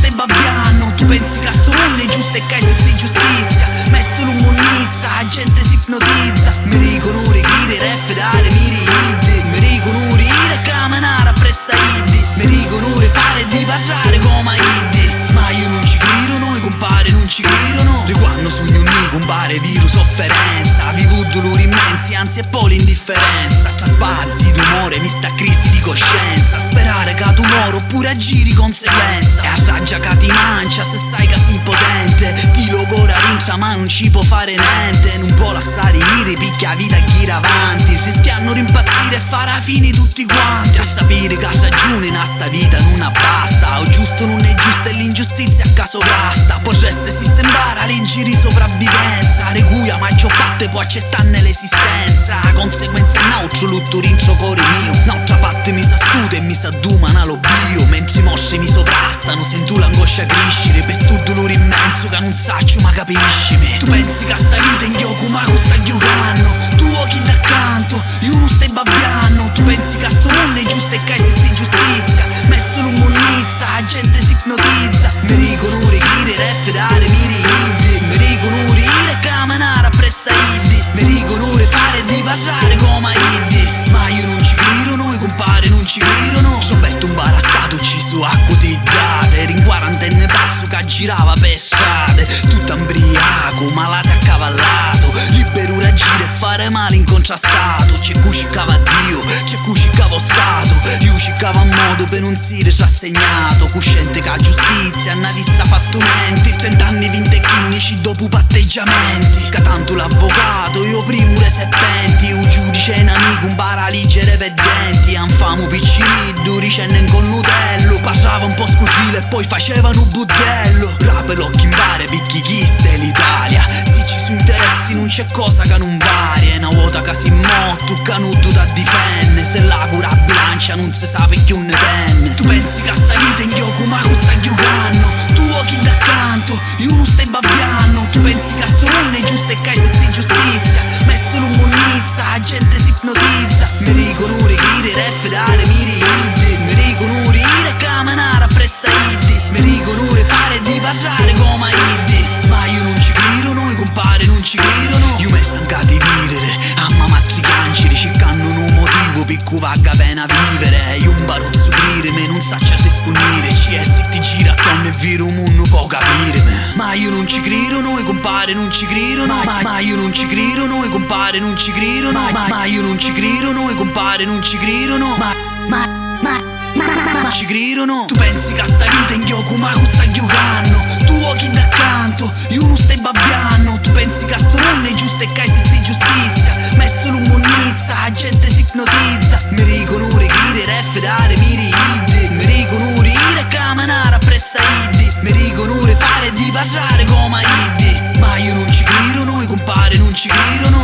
stai babbiando. Tu pensi che sto mondo è giusto e che esiste giustizia. Messo lungo un'izza, la gente si ipnotizza. Mi dicono rigire, ref dare miri iddi. Mi dicono rigire, camminare appresso iddi. Mi dicono fare di passare come iddi. Ma io non ci credo, noi compare non ci credono. Riguardo sogno un compare virus sofferenza. Vivo dolori immensi, anzi è poi l'indifferenza. Tra spazi d'umore, mi sta crisi di coscienza. Sperare che tu muore oppure agiri conseguenza. E assaggia che ti mancia se sai che sei impotente. Ti logora rincia ma non ci può fare niente. Non può lasciare ire, picchia vita e gira avanti. Rischiano rimpazzire e fare a fine tutti quanti. A sapere che ragione in sta vita non abbasta. O giusto non è giusto e l'ingiustizia a caso basta. Poi resta sistemare leggi di sopravvivenza. Recuia maggior parte può accettarne l'esistenza. Conseguenza è nautro, lutto rincio core mio. Un'altra parte mi sa studia e mi sa dumana lo bio. Mentre i mosci mi sovrastano, sento l'angoscia crescere. Per sto dolore immenso che non saccio ma capisci me. Tu pensi che sta vita in gioco ma con sta giocando. Tu occhi d'accanto, io non stai babbiando. Tu pensi che sto mondo è giusto e che esiste giustizia. Messo lungo un'izza, la gente si ipnotizza. Mi dicono rigire, ref dare miri iddi. Mi dicono rigire, camminare appresso iddi. Mi dicono fare di passare come iddi. Ma io non ci credo, noi compare non ci credono. Sorbetto un bar stato ucciso a quotidiane. Ero in quarantenne pazzo che girava per strade. Tutto ambriaco, malato e accavallato. Libero reagire e fare male incontrastato. C'è cui ciccava Dio, c'è cui ciccava Stato. Io ciccava a modo per non essere assegnato. Cosciente che a giustizia hanno vista fatto niente. 30 anni 20 e 15 dopo patteggiamenti. Che tanto l'avvocato, io primo re serpenti. Un giudice in amico, un paraliggere per denti. Anfamo picciriddu, ricenne con nutello. Passava un po' scuscile e poi facevano un budello. Rape l'occhio in bare, picchi chiste l'Italia. Se ci sono interessi non c'è cosa che non varia. È una vuota che si motto, canuto da difende. Se la cura a bilancia non si sa perché un ne penne. Tu pensi che sta vita in gioco ma con sta giocando. Tu occhi d'accanto, io non stai babbiando. Tu pensi che sto mondo è giusto e che esiste giustizia. Messo lungo un'izza, la gente si ipnotizza. Mi dicono rigire, ref dare miri iddi. Mi dicono rigire, camminare appresso iddi. Mi dicono fare di passare come iddi. Ma io non ci credo, noi compare non ci credono. Io mi stanca di vivere, a mamma ci canceri. Cercando un motivo per cui vagga pena vivere. Io un barozzo grire, me non saccia se spunire. CS ti gira attorno e vero un mondo può capire me. Ma io non ci credo, noi compare non ci credono. Ma io non ci credo, noi compare non ci credono. Ma io non ci credo, noi compare non ci credono. Ci credono. Tu pensi che sta vita in gioco ma con sta giocando. Tu occhi d'accanto, io non stai babbiando. Tu pensi che sto mondo è giusto e che esiste giustizia. Messo lungo un'izza, la gente si ipnotizza. Mi dicono rigire, ref dare miri iddi. Mi dicono rigire, camminare appresso iddi. Mi dicono fare di passare come iddi. Ma io non ci credo, noi compare non ci credono.